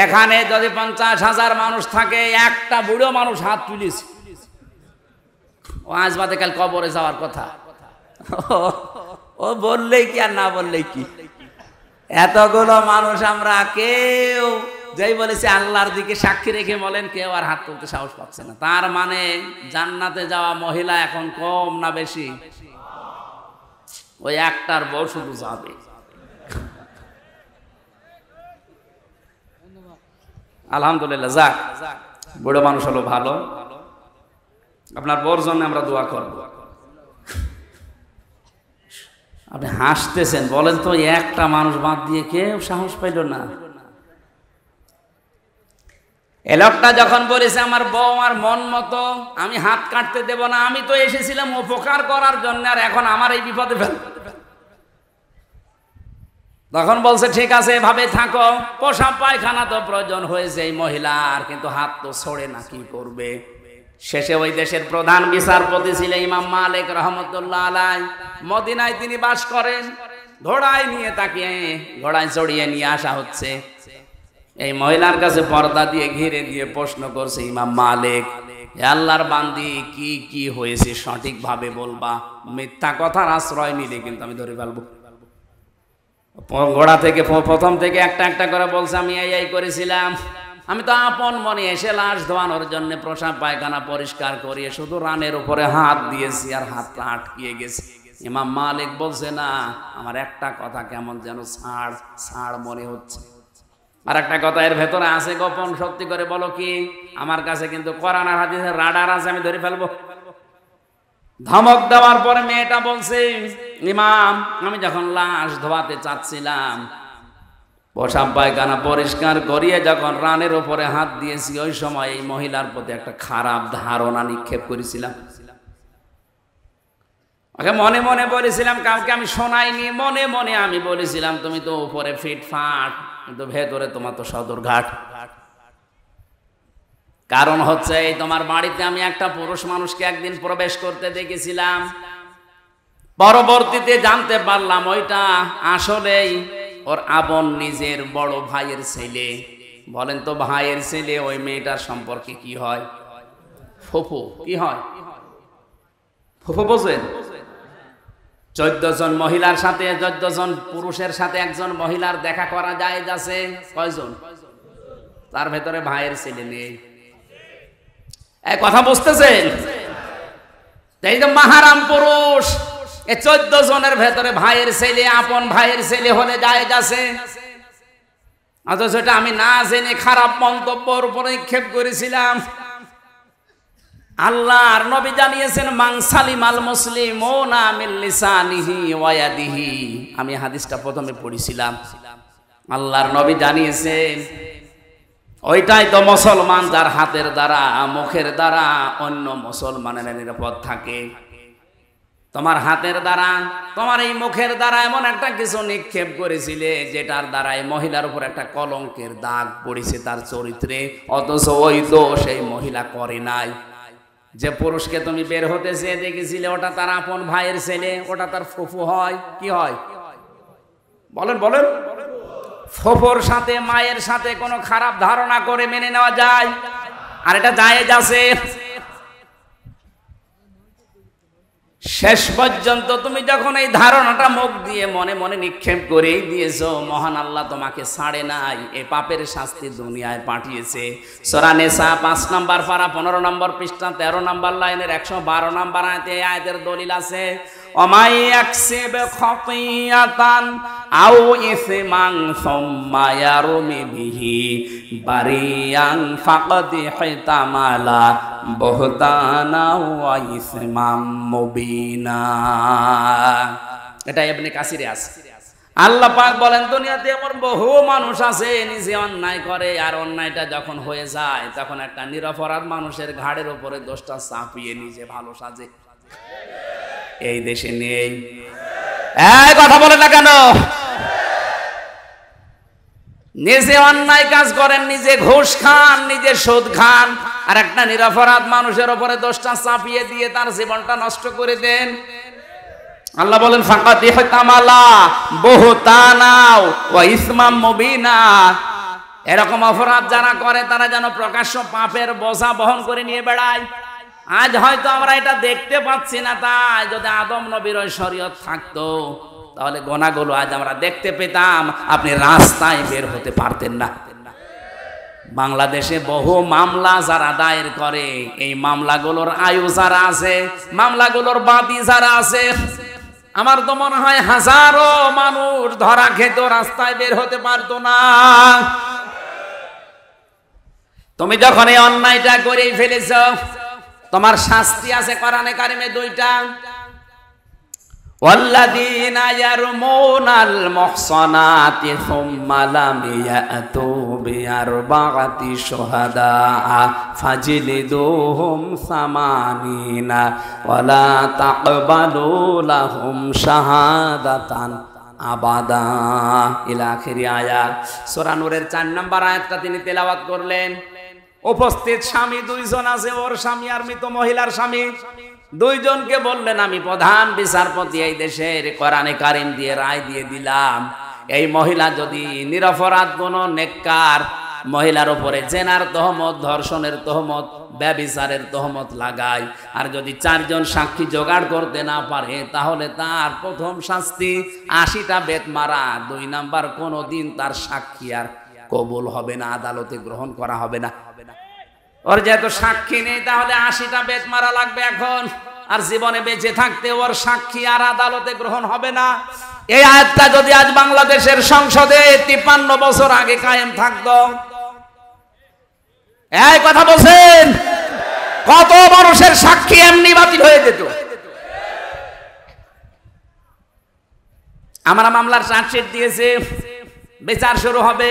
A: এখানে যদি 50,000 মানুষ থাকে, একটা বুড়ো মানুষ হাত তুলিস, ও আজ বাদে কাল কবরে যাওয়ার কথা। ও বললেই কি আর না বললেই কি, এতগুলো মানুষ আমরা কেউ যেই বলেছে আল্লাহর দিকে সাক্ষী রেখে বলেন, কেউ আর হাত তুলতে সাহস পাচ্ছে না। তার মানে জান্নাতে যাওয়া মহিলা এখন কম না বেশি? ওই একটার বউ শুধু যাবে। আলহামদুলিল্লাহ, যাক, বুড়ো মানুষ হলো ভালো। আপনার বউর জন্য আমরা দোয়া করব। আপনি হাসতেছেন, বলেন তো একটা মানুষ বাদ দিয়ে কেউ সাহস পাইল না? এ লোকটা যখন বলেছে আমার বউ আমার মন মতো, আমি হাত কাটতে দেব না, আমি তো এসেছিলাম উপকার করার জন্য, আর এখন আমার এই বিপদে ফেল, তখন বলছে ঠিক আছে এভাবে থাকো, পোশাক পায়খানা তো প্রয়োজন হয়েছে এই মহিলার, কিন্তু হাত তো ছড়ে না, কি করবে? শেষে ওই দেশের প্রধান বিচারপতি ছিলেন ইমাম মালিক রহমতুল্লাহ আলাইহি, মদিনায় তিনি বাস করেন। ঘোড়ায় নিয়ে তাকে ঘোড়ায় চড়িয়ে নিয়ে আসা হচ্ছে। এই মহিলার কাছে পর্দা দিয়ে ঘিরে দিয়ে প্রশ্ন করছে ইমাম মালিক, হে আল্লাহর বান্দি, কি কি হয়েছে সঠিকভাবে বলবা, মিথ্যা কথার আশ্রয় নিলে কিন্তু আমি ধরে ফেলবো। ঘোড়া থেকে প্রথম থেকে একটা একটা করে বলছে, আমি এই করেছিলাম, আমি তো আপন মনে এসে লাশ ধোয়ানোর জন্য প্রসাব পায়খানা পরিষ্কার করিয়ে শুধু রানের উপরে হাত দিয়েছি, আর হাতটা আটকিয়ে গেছে। ইমাম মালিক বলছে না, আমার একটা কথা কেমন যেন ছাড় ছাড় মনে হচ্ছে। আর একটা কথা এর ভেতরে আছে গোপন, সত্যি করে বলো কি? আমার কাছে কিন্তু কোরআন আর হাদিসের রাডার আছে, আমি ধরে ফেলবো। ধমক দেওয়ার পরে মেয়েটা বলছে, ইমাম, আমি যখন লাশ ধোয়াতে চাচ্ছিলাম, প্রসাব পায়খানা পরিষ্কার করিয়ে যখন রানের উপরে হাত দিয়েছি, ওই সময় এই মহিলার প্রতি একটা খারাপ ধারণা নিক্ষেপ করেছিলাম। ওকে মনে মনে বলেছিলাম, কাউকে আমি শোনাইনি, মনে মনে আমি বলেছিলাম তুমি তো উপরে ফিটফাট, কিন্তু ভেতরে তোমার তো সদরঘাট। কারণ হচ্ছে এই তোমার বাড়িতে আমি একটা পুরুষ মানুষকে একদিন প্রবেশ করতে দেখেছিলাম, পরবর্তীতে জানতে পারলাম ওইটা আসলেই ওর আপন নিজের বড় ভাইয়ের ছেলে। বলেন তো ভাইয়ের ছেলে ওই মেয়েটার সম্পর্কে কি হয়? ফুফু। কি হয়? ফুফু বোঝেন? 14 জন মহিলার সাথে 14 জন পুরুষের সাথে একজন মহিলার দেখা করা যায় যাচ্ছে কয়জন? তার ভেতরে ভাইয়ের ছেলে নেই। এই কথা বুঝতেছেন? এই যে মাহারাম পুরুষ, এই 14 জনের ভেতরে ভাইয়ের ছেলে, আপন ভাইয়ের ছেলে হলে যায় যাচ্ছে। অথচ এটা আমি না জেনে খারাপ মন্তব্যের উপর নিক্ষেপ করেছিলাম। আল্লাহর নবী জানিয়েছেন, মান সালিমাল মুসলিমুনা মিন লিসানিহি ওয়া ইয়াদিহি। আমি হাদিসটা প্রথমে পড়েছিলাম। আল্লাহর নবী জানিয়েছেন ওইটাই তো মুসলমান, যার হাতের দ্বারা মুখের দ্বারা অন্য মুসলমানের নিরাপদ থাকে। তোমার হাতের দ্বারা, তোমার এই মুখের দ্বারা এমন একটা কিছু নিক্ষেপ করেছিলে যেটার দ্বারা এই মহিলার উপর একটা কলঙ্কের দাগ পড়েছে তার চরিত্রে, অথচ ওই দোষ এই মহিলা করে নাই। যে পুরুষকে তুমি বের হতে চেয়ে দেখেছিলে ওটা তার আপন ভাইয়ের ছেলে, ওটা তার ফুফু হয়। কি হয় বলেন বলেন? ফুফুর সাথে মায়ের সাথে কোনো খারাপ ধারণা করে মেনে নেওয়া যায়? আর এটা জায়েজ আছে। শেষ পর্যন্ত তুমি যখন এই ধারণাটা মুখ দিয়ে মনে মনে নিক্ষেপ করেই দিয়েছো, মহান আল্লাহ তোমাকে ছাড়ে নাই, এই পাপের শাস্তি দুনিয়ায় পাঠিয়েছে। সূরা নিসা 5 নম্বর পারা 15 নম্বর পৃষ্ঠা 13 নম্বর লাইনের 112 নম্বর আয়াতে এই আয়াতের দলিল আছে, ওমাই ইয়াকসিব খাতিয়াতান আও ইসমান সুম্মা ইয়ারমি বিহি বারিয়ান ফাকাদ হিতামালা বুহতানা ওয়া ইসমাম মুবিনা। এটা ইবনে কাসিরে আছে। আল্লাহ পাক বলেন দুনিয়াতে এমন বহু মানুষ আছে নিজে অন্যায় করে, আর অন্যায়টা যখন হয়ে যায় তখন একটা নিরপরাধ মানুষের ঘাড়ের উপরে দোষটা চাপিয়ে নিজে ভালো সাজে। এই দেশে নেই? এই কথা বলে না কেন? নিজে অন্যায় কাজ করেন, নিজে ঘুষ খান, নিজে সুদ খান, আর একটা নিরপরাধ মানুষের উপরে দোষটা চাপিয়ে দিয়ে তার জীবনটা নষ্ট করে দেন। আল্লাহ বলেন ফাকাদ ইহতামালা বুহতানা ওয়া ইসমাম মুবিনা। এরকম অপরাধ যারা করে তারা যেন প্রকাশ্য পাপের বোঝা বহন করে নিয়ে বেড়ায়। আজ হয়তো আমরা এটা দেখতে পাচ্ছি না, তাই যদি আদম নবীর ওই শরীয়ত থাকতো তাহলে গোনাগুলো আজ আমরা দেখতে পেতাম, আপনি রাস্তায় বের হতে পারতেন না। বাংলাদেশে বহু মামলা যারা দায়ের করে, এই মামলাগুলোর আয়ু যারা আছে, মামলাগুলোর বাদী যারা আছে, আমার তো মনে হয় হাজারো মানুষ ধরা খেত, রাস্তায় বের হতে পারতো না। তুমি যখন এই অন্যায়টা করেই ফেলেছ, তোমার শাস্তি আছে কোরআনে কারিমে 2টা। ওয়াল্লাযীনা ইয়ারমুনাল মুহসানাতি সুম্মা লাম ইয়াতু বিআরবা'তি শুহাদা ফাজলিদুহুম 80 ওয়ালা তাকবালু লাহুম শাহাদাতান আবাদা ইলা আখিরি আয়াত। সূরা নূরের 4 নম্বর আয়াতটা তিনি তেলাওয়াত করলেন। উপস্থিত স্বামী 2 জন আছে, ওর স্বামী আর মৃত মহিলার স্বামী, 2 জনকে বললেন আমি প্রধান বিচারপতি এই দেশের, কোরআনে কারিম দিয়ে রায় দিয়ে দিলাম, এই মহিলা যদি নিরপরাধ কোনো নেককার মহিলার উপরে জেনার তহমত, ধর্ষণের তহমত, ব্যভিচারের তহমত লাগায়, আর যদি 4 জন সাক্ষী জোগাড় করতে না পারে, তাহলে তার প্রথম শাস্তি 80টা বেত মারা। 2 নাম্বার, কোনোদিন তার সাক্ষী আর কবুল হবে না, আদালতে গ্রহণ করা হবে না। ওর যেহেতু সাক্ষী নেই, তাহলে 80টা বেত মারা লাগবে এখন, আর জীবনে বেঁচে থাকতে ওর সাক্ষী আর আদালতে গ্রহণ হবে না। এই আয়াতটা যদি আজ বাংলাদেশের সংসদে 53 বছর আগে কায়েম থাকতো, এই কথা বলছেন, কত মানুষের সাক্ষী এমনি বাতিল হয়ে যেত। আমরা মামলার চার্জশিট দিয়েছে, বিচার শুরু হবে।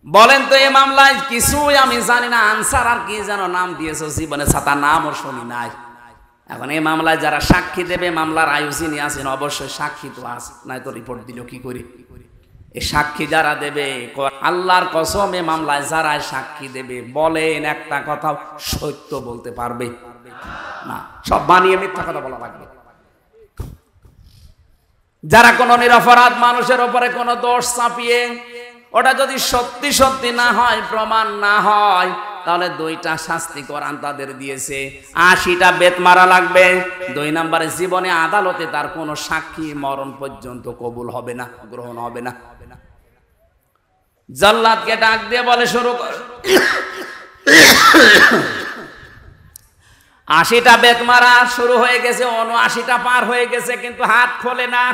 A: বলেন তো এই মামলায় কিছুই আমি জানি না, আনসার আর কি যেন নাম দিয়েছে, জীবনে ছাতা নামও শুনি নাই। এখন এই মামলায় যারা সাক্ষী দেবে, মামলার আয়োজনই আছেন, অবশ্যই সাক্ষী তো আছে, নাই তো রিপোর্ট দিল কি করে? এই সাক্ষী যারা দেবে, আল্লাহর কসম, এই মামলায় যারা সাক্ষী দেবে, বলেন একটা কথা সত্য বলতে পারবে না, সব বানিয়ে মিথ্যা কথা বলা লাগবে। যারা কোনো নিরপরাধ মানুষের উপরে কোনো দোষ চাপিয়ে, ওটা যদি সত্যি সত্যি না হয়, প্রমাণ না হয়, তাহলে 2টা শাস্তি কোরআন তাদের দিয়েছে। 80টা বেত মারা লাগবে। 2 নম্বরে, জীবনে আদালতে তার কোনো সাক্ষী মরণ পর্যন্ত কবুল হবে না, গ্রহণ হবে না। জল্লাদকে ডাক দিয়ে বলে শুরু কর। 80টা বেত মারা শুরু হয়ে গেছে, 79টা পার হয়ে গেছে, কিন্তু হাত খোলে না।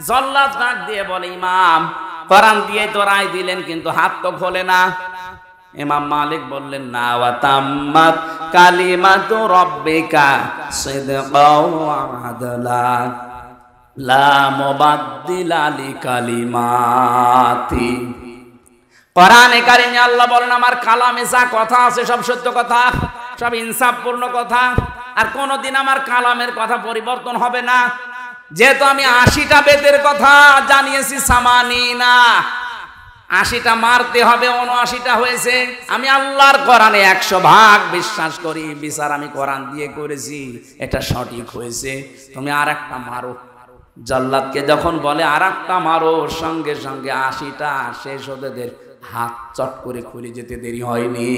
A: জল্লাদ ডাক দিয়ে বলে ইমাম, কোরআন দিয়ে তো রায় দিলেন, কিন্তু হাত তো খোলে না। ইমাম মালিক বললেন না, ওয়া তাম্মাত কালিমাতু রাব্বিকা সিদকাও ওয়া আদলা লা মুবাদদিলা লিকালিমাতি। কোরআনে কারিমে আল্লাহ বলেন, আমার কালামে যা কথা আছে সব সত্য কথা, সব ইনসাফপূর্ণ কথা, আর কোনদিন আমার কালামের কথা পরিবর্তন হবে না। যেহেতু আমি 80টা বেতের কথা জানিয়েছি, সামানি না, 80টা মারতে হবে, 79টা হয়েছে। আমি আল্লাহর কোরআনে 100 ভাগ বিশ্বাস করি, বিচার আমি কোরআন দিয়ে করেছি, এটা সঠিক হয়েছে, তুমি আর একটা মারো। জল্লাদকে যখন বলে আর একটা মারো, সঙ্গে সঙ্গে 80টা শেষ হতে হাত চট করে খুলে যেতে দেরি হয়নি।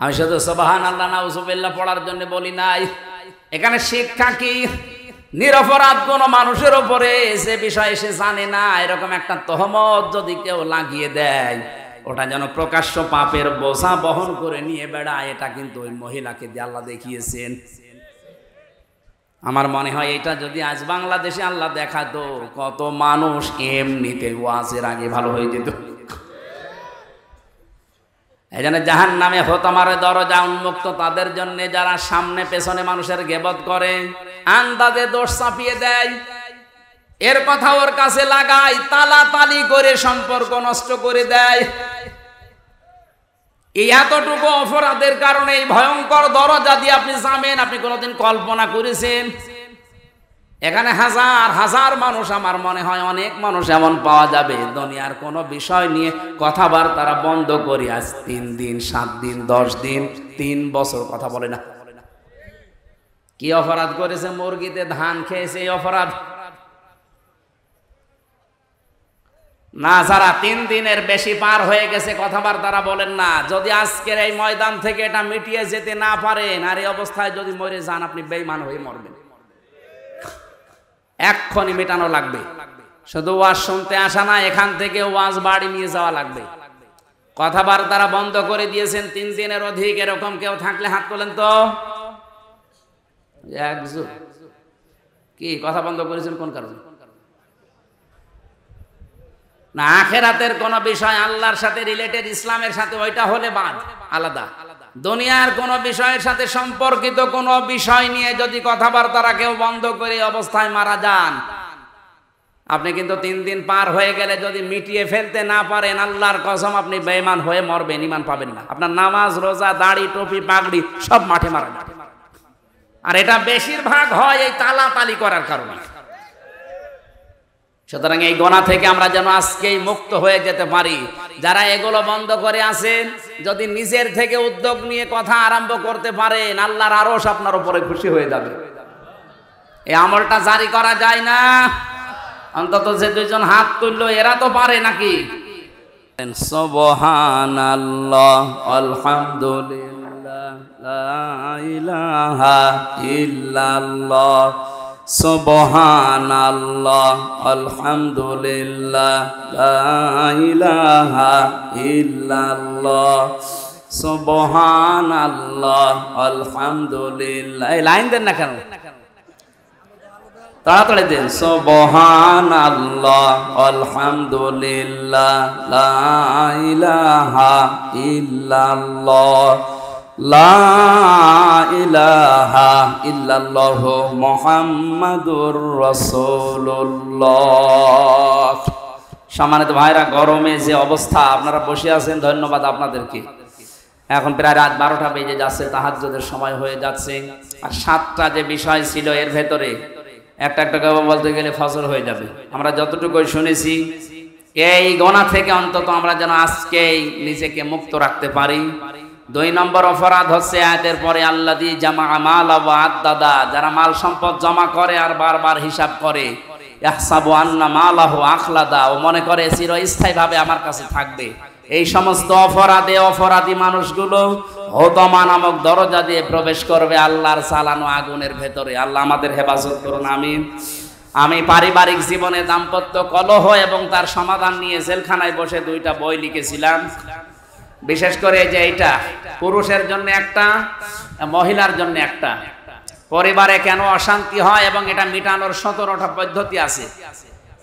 A: আমি শুধু সুবহানাল্লাহ নাউযুবিল্লাহ পড়ার জন্য বলি নাই। এখানে শিক্ষা কি? নিরপরাধ কোন মানুষের উপরে যে বিষয় সে জানে না এরকম একটা তহমত যদি কেউ লাগিয়ে দেয়, ওটা যেন প্রকাশ্য পাপের বোঝা বহন করে নিয়ে বেড়ায়, এটা কিন্তু ওই মহিলাকে দিয়ে আল্লাহ দেখিয়েছেন। আমার মনে হয় এটা যদি আজ বাংলাদেশে আল্লাহ দেখাতো, কত মানুষ এমনিতে ওয়াজের আগে ভালো হয়ে যেত। এই জন্য জাহান্নামে হোতামারে দরজা উন্মুক্ত তাদের জন্য যারা সামনে পেছনে মানুষের গীবত করে, আন্দাজে দোষ চাপিয়ে দেয়, এর কথা ওর কাছে লাগায়, তালাতালি করে সম্পর্ক নষ্ট করে দেয়। এই এতটুকু অপরাধের কারণে এই ভয়ঙ্কর দরজা দিয়ে আপনি যাবেন, আপনি কোনোদিন কল্পনা করেছেন? এখানে হাজার হাজার মানুষ, আমার মনে হয় অনেক মানুষ এমন পাওয়া যাবে দুনিয়ার কোনো বিষয় নিয়ে কথাবার্তা বন্ধ করে আজ 3 দিন 7 দিন 10 দিন 3 বছর কথা বলে না। কি অপরাধ করেছে? মুরগিতে ধান খেয়েছে, এই অপরাধ না। যারা 3 দিনের বেশি পার হয়ে গেছে কথাবার্তা বলেন না, যদি আজকের এই ময়দান থেকে এটা মিটিয়ে যেতে না পারেন, আর এই অবস্থায় যদি মরে যান, আপনি বেঈমান হয়ে মরবেন। এক্ষুনি মেটানো লাগবে। শুধু ওয়াজ শুনতে আসা না, এখান থেকে ওয়াজ বাড়ি নিয়ে যাওয়া লাগবে। কথাবার্তা বন্ধ করে দিয়েছেন 3 দিনের অধিক, এরকম কেউ থাকলে হাত তোলেন তো। একজন কি কথা বন্ধ করেছেন কোন কারণে? না, আখেরাতের কোন বিষয় আল্লাহর সাথে রিলেটেড, ইসলামের সাথে, ওইটা হলে বাদ আলাদা। দুনিয়ার কোন বিষয়ের সাথে সম্পর্কিত কোন বিষয় নিয়ে যদি কথাবার্তা কেউ বন্ধ করে অবস্থায় মারা যান, আপনি কিন্তু 3 দিন পার হয়ে গেলে যদি মিটিয়ে ফেলতে না পারেন, আল্লাহর কসম আপনি বেঈমান হয়ে মরবেন, ঈমান পাবেন না। আপনার নামাজ, রোজা, দাড়ি, টুপি, পাগড়ি সব মাঠে মারা যাবে। আর এটা বেশিরভাগ হয় এই তালাতালি করার কারণে। সুতরাং এই গোনা থেকে আমরা যেন আজকেই মুক্ত হয়ে যেতে পারি। যারা এগুলো বন্ধ করে আছেন, যদি নিজের থেকে উদ্যোগ নিয়ে কথা আরম্ভ করতে পারেন, আল্লাহর আরশ আপনার উপরে খুশি হয়ে যাবে। এই আমলটা জারি করা যায় না? অন্তত যে 2 জন হাত তুললো এরা তো পারে নাকি? সুবহানাল্লাহ, আলহামদুলিল্লাহ, লা ইলাহা ইল্লাল্লাহ, সুবহানাল্লাহ, আলহামদুলিল্লাহ, লা ইলাহা ইল্লাল্লাহ, সুবহানাল্লাহ, আলহামদুলিল্লাহ। এই লাইন দেন না কেন? তাড়াতাড়ি দেন। সুবহানাল্লাহ, আলহামদুলিল্লাহ, লা ইলাহা ইল্লাল্লাহ, লা ইলাহা ইল্লাল্লাহ, মুহাম্মাদুর রাসূলুল্লাহ। সম্মানিত ভাইরা, গরমে যে অবস্থা, আপনারা বসে আছেন, ধন্যবাদ আপনাদেরকে। এখন প্রায় রাত 12টা বেজে যাচ্ছে, তাহাজ্জুদের সময় হয়ে যাচ্ছে। আর 7টা যে বিষয় ছিল এর ভেতরে একটা একটা করে বলতে গেলে ফজর হয়ে যাবে। আমরা যতটুকু শুনেছি, এই গোনা থেকে অন্তত আমরা যেন আজকেই নিজেকে মুক্ত রাখতে পারি। 2 নম্বর অপরাধ হচ্ছে আয়াতের পরে আল্লাযী জামা মাল ওয়া আদ্দাদা, যারা মাল সম্পদ জমা করে আর বারবার হিসাব করে, ইয়াহসাবু আন্না মালাহু আখলাদা, ও মনে করে চিরস্থায়ীভাবে আমার কাছে থাকবে। এই সমস্ত অপরাধী মানুষগুলো হোতমা নামক দরজা দিয়ে প্রবেশ করবে আল্লাহর চালানো আগুনের ভেতরে। আল্লাহ আমাদের হেফাজত করুন, আমিন। আমি পারিবারিক জীবনে দাম্পত্য কলহ এবং তার সমাধান নিয়ে জেলখানায় বসে 2টা বই লিখেছিলাম। বিশেষ করে যে এইটা পুরুষের জন্য একটা, মহিলার জন্য একটা। পরিবারে কেন অশান্তি হয় এবং এটা মিটানোর 17টা পদ্ধতি আছে।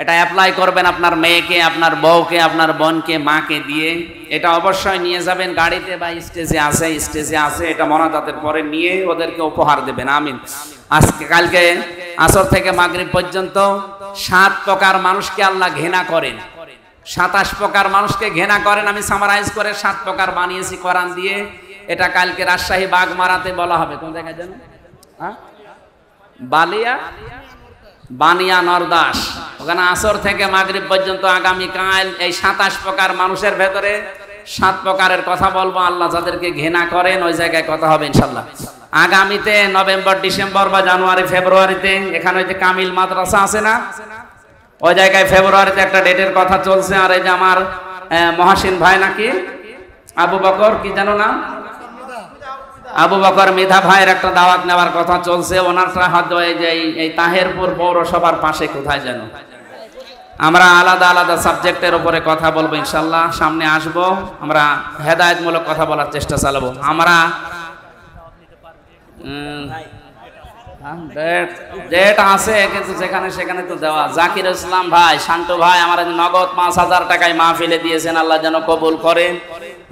A: এটা অ্যাপ্লাই করবেন আপনার মেয়েকে, আপনার বউকে, আপনার বোনকে, মাকে দিয়ে। এটা অবশ্যই নিয়ে যাবেন গাড়িতে বা স্টেজে আছে, এটা মোনাজাতের পরে নিয়ে ওদেরকে উপহার দেবেন, আমিন। আজকে কালকে আসর থেকে মাগরিব পর্যন্ত 7 প্রকার মানুষকে আল্লাহ ঘৃণা করেন, 27 প্রকার মানুষকে ঘৃণা করেন। আমি সামারাইজ করে 7 প্রকার বানিয়েছি কোরআন দিয়ে। এটা কালকে রাজশাহী বাগমারাতে বলা হবে। কোন জায়গায় জানো? বানিয়া নরদাস, ওখানে আসর থেকে মাগরিব পর্যন্ত আগামীকাল এই 27 প্রকার মানুষের ভেতরে 7 প্রকারের কথা বলবো। আল্লাহ যাদেরকে ঘৃণা করেন ওই জায়গায় কথা হবে ইনশাল্লাহ। আগামীতে নভেম্বর, ডিসেম্বর বা জানুয়ারি, ফেব্রুয়ারিতে এখানে ওই যে কামিল মাদ্রাসা আছে না, ওই জায়গায় ফেব্রুয়ারিতে একটা ডেটের কথা চলছে। আর এই যে আমার মহাসিন ভাই নাকি আবু বকর, কি জানো না, আবু বকর মৃধা ভাইয়ের একটা দাওয়াত নেওয়ার কথা চলছে, ওনারটা হয়তো এই তাহেরপুর পৌরসভার পাশে কোথায় যেন। আমরা আলাদা আলাদা সাবজেক্টের উপরে কথা বলবো ইনশাল্লাহ, সামনে আসবো, আমরা হেদায়েতমূলক কথা বলার চেষ্টা চালাবো। আমরা ডেট আছে কিন্তু যেখানে সেখানে তো দেওয়া। জাকির ইসলাম ভাই, শান্ত ভাই আমার নগদ 5,000 টাকায় মাহফিলে দিয়েছেন, আল্লাহ যেন কবুল করেন।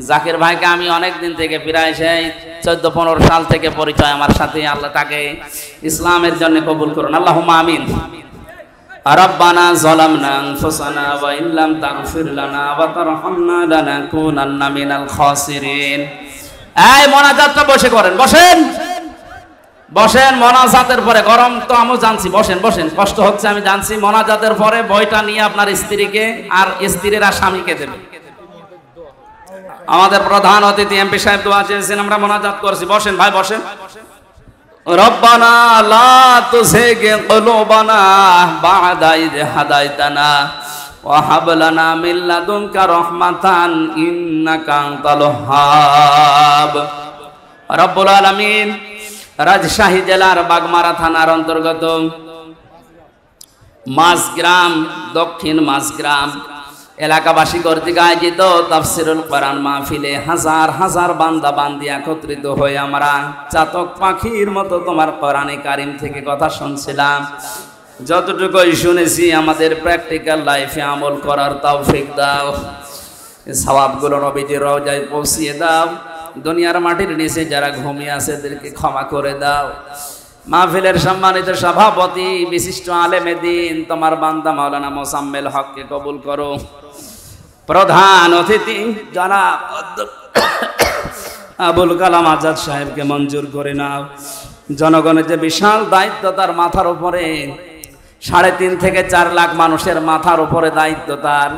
A: জাকির ভাইকে আমি অনেক দিন থেকে, প্রায় সেই 14-15 সাল থেকে পরিচয় আমার সাথে, আল্লাহ তাকে ইসলামের জন্য কবুল করুন, আল্লাহুম্মা আমিন। রব্বানা যালামনা আনফুসানা ওয়া ইল্লাম তাগফির লানা ওয়া তারহামনা লানাকুনান্না মিনাল খাসিরিন। এই মোনাজাতটা বসে করেন, বসেন বসেন। মোনাজাতের পরে, গরম তো আমি জানছি, বসেন বসেন, কষ্ট হচ্ছে আমি জানছি। মোনাজাতের পরে বইটা নিয়ে আপনার স্ত্রীকে আর স্ত্রীর আর স্বামীকে দেবেন। আমাদের প্রধান অতিথি এমপি সাহেব দোয়া চেয়েছেন, আমরা মোনাজাত করছি, বসেন ভাই বসেন। রব্বানা লা তুযিগ কুলুবানা বা'দা ইয হাদাইতানা ওয়া হাব লানা মিন লাদুনকা রাহমাতান ইন্নাকা আনতাল ওয়াহ্হাব। রব্বুল আলামিন রাজশাহী জেলার বাগমারা থানার অন্তর্গত মাঝগ্রাম, দক্ষিণ মাঝগ্রাম এলাকাবাসী কর্তৃক আয়োজিত তাফসিরুল কোরআন মাহফিলে হাজার হাজার বান্দা বান্দি একত্রিত হয়ে আমরা চাতক পাখির মতো তোমার কোরআনে কারিম থেকে কথা শুনছিলাম। যতটুকুই শুনেছি আমাদের প্র্যাকটিক্যাল লাইফে আমল করার তৌফিক দাও। সওয়াবগুলো নবীজির রওজায় পৌঁছিয়ে দাও। দুনিয়ার মাটির নিচে যারা ঘুমিয়ে আছে এদেরকে ক্ষমা করে দাও। মাহফিলের সম্মানিত সভাপতি বিশিষ্ট আলেমে দ্বীন তোমার বান্দা মাওলানা মোসাম্মেল হককে কবুল করো। প্রধান অতিথি জনাব আবুল কালাম আজাদ সাহেবকে মঞ্জুর করে নাও। জনগণের যে বিশাল দায়িত্ব তার মাথার উপরে, 3.5 থেকে 4 লাখ মানুষের মাথার উপরে দায়িত্ব তার।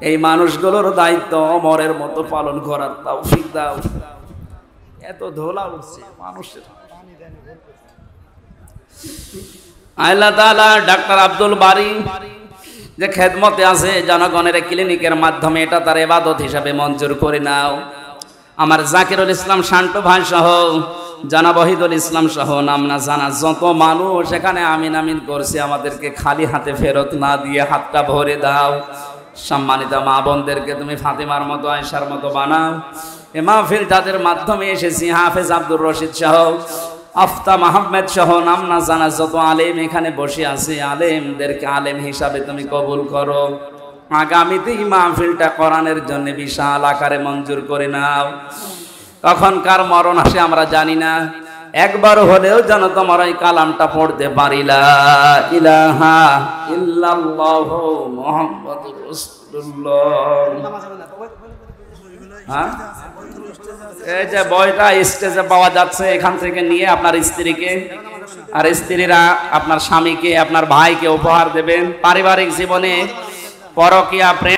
A: এই মানুষগুলোর দায়িত্ব অমরের মতো পালন করার তৌফিক দাও। এত ধোলা উঠছে মানুষের। আল্লাহ তাআলা ডাক্তার আব্দুল বারী যে খেদমতে আছে জনগণের ক্লিনিকের মাধ্যমে, এটা তার ইবাদত হিসাবে মঞ্জুর করে নাও। আমার জাকিরুল ইসলাম শান্ত ভাই সহ, জানা ওয়াহিদুল ইসলাম সহ নাম না জানা যত মানুষ এখানে আমিন আমিন করছে, আমাদেরকে খালি হাতে ফেরত না দিয়ে হাতটা ভরে দাও। সম্মানিত মা বোনদেরকে তুমি ফাতিমার মতো, আয়েশার মতো বানাও। এ মাহফিল তাদের মাধ্যমে এসেছি, হাফেজ আব্দুর রশিদ সহ, আফতা মাহমুদ সহ নাম না জানা যত আলেম এখানে বসে আছে, আলেমদেরকে আলেম হিসাবে তুমি কবুল করো। আগামীতে এই মাহফিলটা কোরআনের জন্য বিশাল আকারে মঞ্জুর করে নাও। কখনকার মরণ আসে আমরা জানি না, একবার হলেও যেন তোমার এই কালামটা পড়তে পারি, লা ইলাহা ইল্লাল্লাহু মুহাম্মাদুর রাসূলুল্লাহ। হ্যাঁ, এই যে বইটা স্টেজে পাওয়া যাচ্ছে, এখান থেকে নিয়ে আপনার স্ত্রীকে আর স্ত্রীরা আপনার স্বামীকে, আপনার ভাইকে উপহার দেবেন। পারিবারিক জীবনে পরকীয়া প্রেম